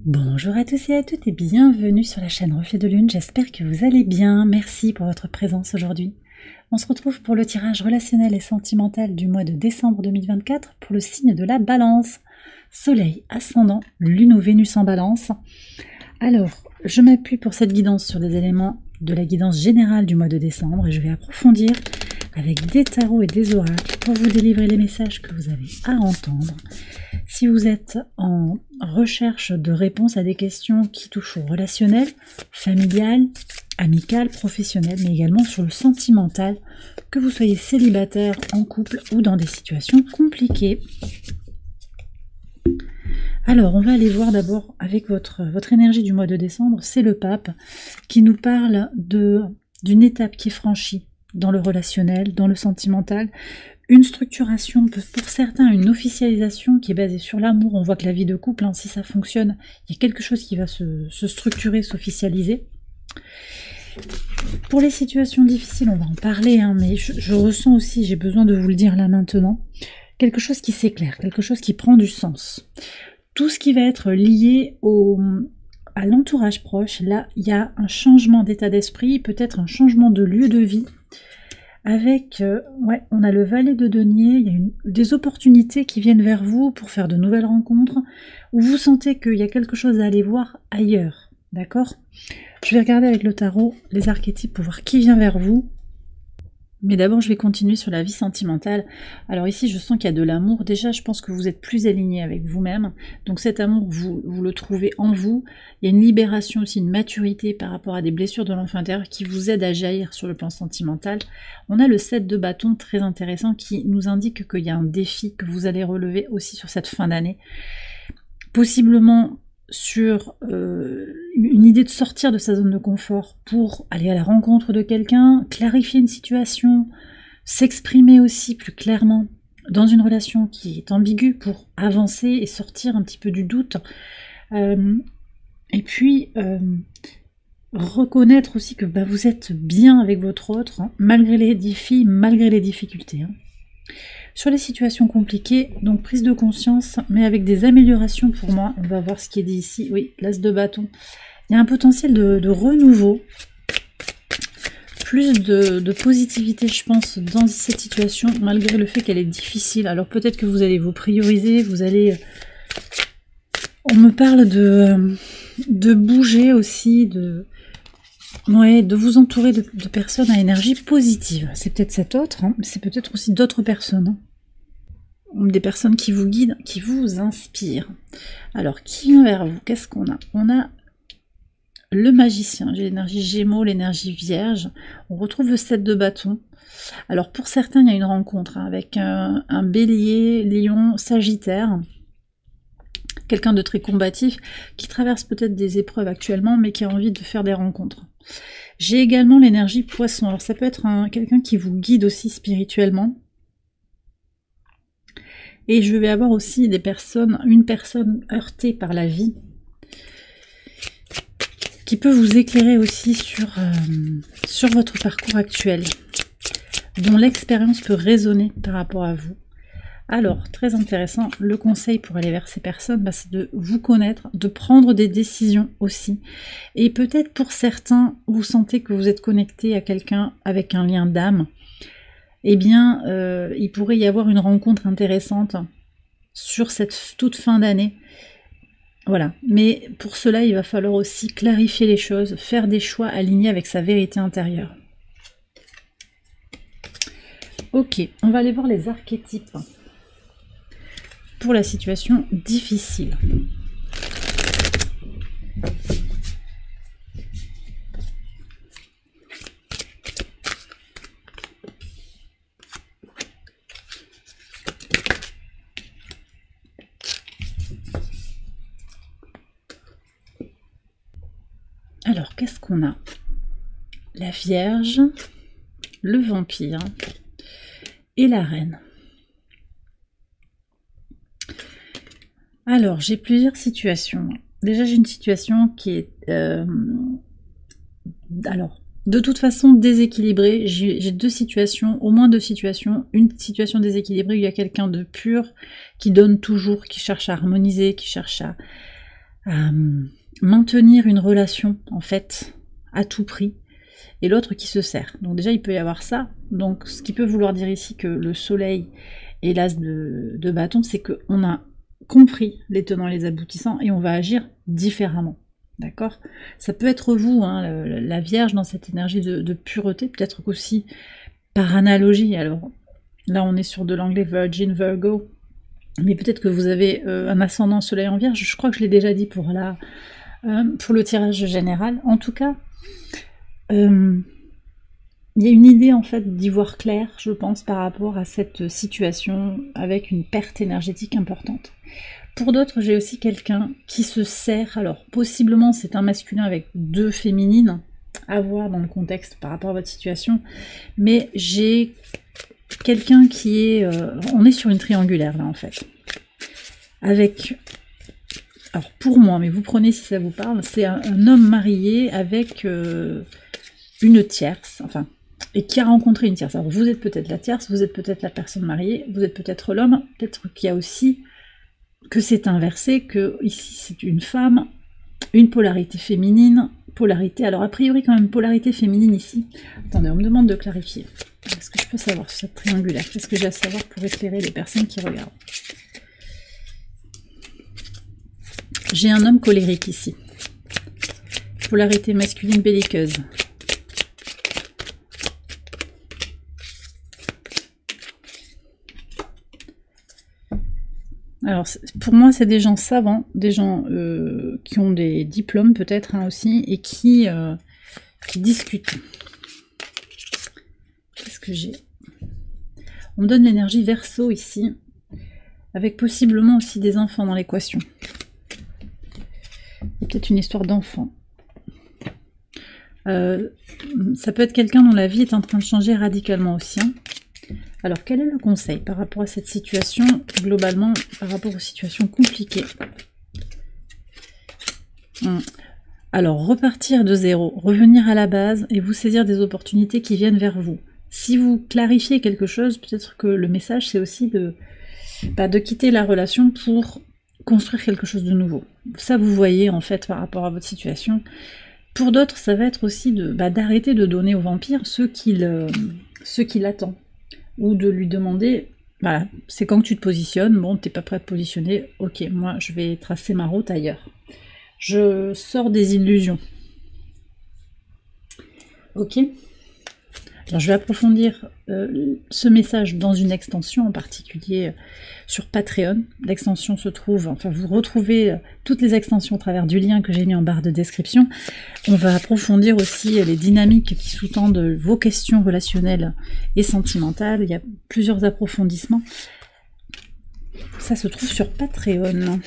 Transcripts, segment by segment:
Bonjour à tous et à toutes et bienvenue sur la chaîne Reflet de Lune, j'espère que vous allez bien, merci pour votre présence aujourd'hui. On se retrouve pour le tirage relationnel et sentimental du mois de décembre 2024 pour le signe de la Balance. Soleil, ascendant, Lune ou Vénus en Balance. Alors, je m'appuie pour cette guidance sur des éléments de la guidance générale du mois de décembre et je vais approfondir avec des tarots et des oracles pour vous délivrer les messages que vous avez à entendre. Si vous êtes en recherche de réponses à des questions qui touchent au relationnel, familial, amical, professionnel, mais également sur le sentimental, que vous soyez célibataire, en couple ou dans des situations compliquées. Alors, on va aller voir d'abord avec votre énergie du mois de décembre, c'est le pape qui nous parle d'une étape qui est franchie dans le relationnel, dans le sentimental, une structuration, pour certains une officialisation qui est basée sur l'amour. On voit que la vie de couple, si ça fonctionne, il y a quelque chose qui va se structurer, s'officialiser. Pour les situations difficiles, on va en parler, mais je ressens aussi, j'ai besoin de vous le dire là maintenant, quelque chose qui s'éclaire, quelque chose qui prend du sens. Tout ce qui va être lié à l'entourage proche, là, il y a un changement d'état d'esprit, peut-être un changement de lieu de vie. Avec, on a le valet de denier, il y a des opportunités qui viennent vers vous pour faire de nouvelles rencontres, où vous sentez qu'il y a quelque chose à aller voir ailleurs, d'accord? Je vais regarder avec le tarot les archétypes pour voir qui vient vers vous. Mais d'abord, je vais continuer sur la vie sentimentale. Alors ici, je sens qu'il y a de l'amour. Déjà, je pense que vous êtes plus aligné avec vous-même. Donc cet amour, vous le trouvez en vous. Il y a une libération aussi, une maturité par rapport à des blessures de l'enfant intérieur qui vous aident à jaillir sur le plan sentimental. On a le 7 de bâton très intéressant qui nous indique qu'il y a un défi que vous allez relever aussi sur cette fin d'année. Possiblement sur une idée de sortir de sa zone de confort pour aller à la rencontre de quelqu'un, clarifier une situation, s'exprimer aussi plus clairement dans une relation qui est ambiguë pour avancer et sortir un petit peu du doute. Et puis reconnaître aussi que vous êtes bien avec votre autre, malgré les défis, malgré les difficultés. Sur les situations compliquées, donc prise de conscience, mais avec des améliorations pour moi. On va voir ce qui est dit ici. Oui, l'as de bâton. Il y a un potentiel de renouveau, plus de positivité, je pense, dans cette situation, malgré le fait qu'elle est difficile. Alors peut-être que vous allez vous prioriser, vous allez... On me parle de bouger aussi, de vous entourer de personnes à énergie positive. C'est peut-être cet autre, mais c'est peut-être aussi d'autres personnes. Des personnes qui vous guident, qui vous inspirent. Alors, qui vient vers vous? Qu'est-ce qu'on a? On a le magicien, j'ai l'énergie Gémeaux, l'énergie Vierge. On retrouve le 7 de bâton. Alors, pour certains, il y a une rencontre avec un Bélier, Lion, Sagittaire. Quelqu'un de très combatif, qui traverse peut-être des épreuves actuellement, mais qui a envie de faire des rencontres. J'ai également l'énergie Poisson. Alors, ça peut être quelqu'un qui vous guide aussi spirituellement. Et je vais avoir aussi une personne heurtée par la vie, qui peut vous éclairer aussi sur votre parcours actuel, dont l'expérience peut résonner par rapport à vous. Alors, très intéressant, le conseil pour aller vers ces personnes, c'est de vous connaître, de prendre des décisions aussi. Et peut-être pour certains, vous sentez que vous êtes connecté à quelqu'un avec un lien d'âme, eh bien, il pourrait y avoir une rencontre intéressante sur cette toute fin d'année. Voilà. Mais pour cela, il va falloir aussi clarifier les choses, faire des choix alignés avec sa vérité intérieure. Ok, on va aller voir les archétypes pour la situation difficile. Alors, qu'est-ce qu'on a? La Vierge, le Vampire et la Reine. Alors, j'ai plusieurs situations. Déjà, j'ai une situation qui est... alors, de toute façon, déséquilibrée. J'ai deux situations, au moins deux situations. Une situation déséquilibrée où il y a quelqu'un de pur, qui donne toujours, qui cherche à harmoniser, qui cherche à maintenir une relation, en fait, à tout prix, et l'autre qui se sert. Donc déjà, il peut y avoir ça. Donc ce qui peut vouloir dire ici que le soleil et l'as de bâton, c'est qu'on a compris les tenants et les aboutissants, et on va agir différemment. D'accord? Ça peut être vous, hein, la Vierge, dans cette énergie de pureté, peut-être qu'aussi par analogie. Alors là, on est sur de l'anglais Virgin, Virgo, mais peut-être que vous avez un ascendant soleil en Vierge. Je crois que je l'ai déjà dit pour le tirage général. En tout cas, il y a une idée en fait d'y voir clair, je pense, par rapport à cette situation avec une perte énergétique importante. Pour d'autres, j'ai aussi quelqu'un qui se sert, alors possiblement c'est un masculin avec 2 féminines, à voir dans le contexte par rapport à votre situation, mais j'ai quelqu'un qui est... on est sur une triangulaire là en fait. Avec... Alors pour moi, mais vous prenez si ça vous parle, c'est un homme marié avec une tierce, enfin, et qui a rencontré une tierce. Alors vous êtes peut-être la tierce, vous êtes peut-être la personne mariée, vous êtes peut-être l'homme, peut-être qu'il y a aussi... que c'est inversé, que ici c'est une femme, une polarité féminine, polarité, alors a priori quand même polarité féminine ici. Attendez, on me demande de clarifier. Est-ce que je peux savoir sur cette triangulaire? Qu'est-ce que j'ai à savoir pour éclairer les personnes qui regardent? J'ai un homme colérique ici. Polarité masculine belliqueuse. Alors, pour moi, c'est des gens savants, des gens qui ont des diplômes peut-être hein, aussi, et qui discutent. Qu'est-ce que j'ai? On me donne l'énergie Verseau ici, avec possiblement aussi des enfants dans l'équation. Il y a peut-être une histoire d'enfant. Ça peut être quelqu'un dont la vie est en train de changer radicalement aussi. Hein. Alors, quel est le conseil par rapport à cette situation, globalement, par rapport aux situations compliquées? Alors, repartir de zéro, revenir à la base et vous saisir des opportunités qui viennent vers vous. Si vous clarifiez quelque chose, peut-être que le message, c'est aussi de quitter la relation pour construire quelque chose de nouveau. Ça, vous voyez, en fait, par rapport à votre situation. Pour d'autres, ça va être aussi d'arrêter de donner au vampire ce qu'il attend. Ou de lui demander, voilà, c'est quand que tu te positionnes, bon, t'es pas prêt à te positionner, ok, moi je vais tracer ma route ailleurs. Je sors des illusions. Ok. Alors je vais approfondir ce message dans une extension en particulier sur Patreon. L'extension se trouve, enfin vous retrouvez toutes les extensions à travers du lien que j'ai mis en barre de description. On va approfondir aussi les dynamiques qui sous-tendent vos questions relationnelles et sentimentales. Il y a plusieurs approfondissements. Ça se trouve sur Patreon.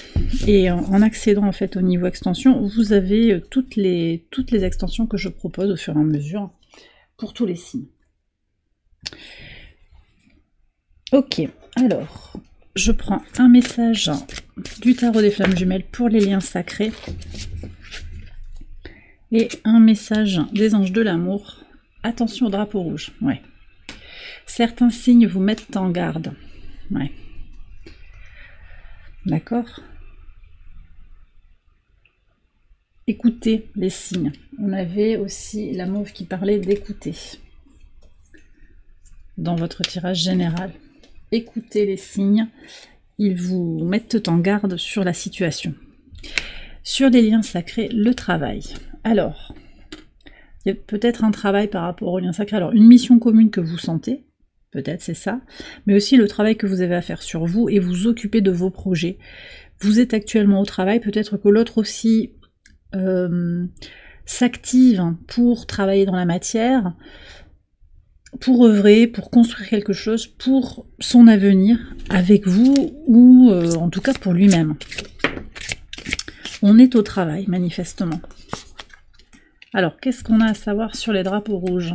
Et en accédant en fait au niveau extension, vous avez toutes les extensions que je propose au fur et à mesure pour tous les signes. Ok, alors, je prends un message du tarot des flammes jumelles pour les liens sacrés et un message des anges de l'amour. Attention au drapeau rouge, ouais. Certains signes vous mettent en garde, ouais. D'accord. Écoutez les signes. On avait aussi la mauve qui parlait d'écouter. Dans votre tirage général. Écoutez les signes, ils vous mettent en garde sur la situation. Sur les liens sacrés, le travail. Alors, il y a peut-être un travail par rapport aux liens sacrés. Alors, une mission commune que vous sentez, peut-être c'est ça, mais aussi le travail que vous avez à faire sur vous et vous occuper de vos projets. Vous êtes actuellement au travail, peut-être que l'autre aussi s'active pour travailler dans la matière, pour œuvrer, pour construire quelque chose, pour son avenir, avec vous, ou en tout cas pour lui-même. On est au travail, manifestement. Alors, qu'est-ce qu'on a à savoir sur les drapeaux rouges?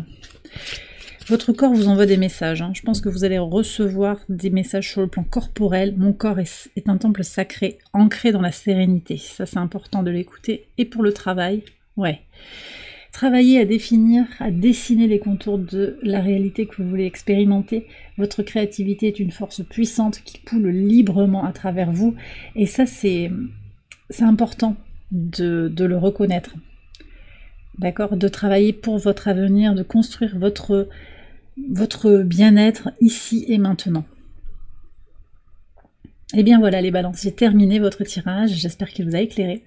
Votre corps vous envoie des messages. Hein. Je pense que vous allez recevoir des messages sur le plan corporel. Mon corps est un temple sacré, ancré dans la sérénité. Ça, c'est important de l'écouter. Et pour le travail, ouais. Travaillez à définir, à dessiner les contours de la réalité que vous voulez expérimenter. Votre créativité est une force puissante qui coule librement à travers vous. Et ça, c'est important de le reconnaître. D'accord? De travailler pour votre avenir, de construire votre bien-être ici et maintenant. Et bien voilà les balances, j'ai terminé votre tirage, j'espère qu'il vous a éclairé.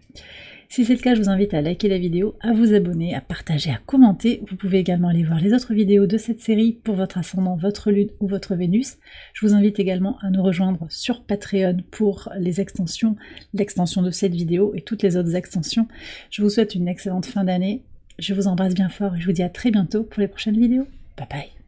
Si c'est le cas, je vous invite à liker la vidéo, à vous abonner, à partager, à commenter. Vous pouvez également aller voir les autres vidéos de cette série pour votre ascendant, votre lune ou votre Vénus. Je vous invite également à nous rejoindre sur Patreon pour les extensions, l'extension de cette vidéo et toutes les autres extensions. Je vous souhaite une excellente fin d'année. Je vous embrasse bien fort et je vous dis à très bientôt pour les prochaines vidéos. Bye bye.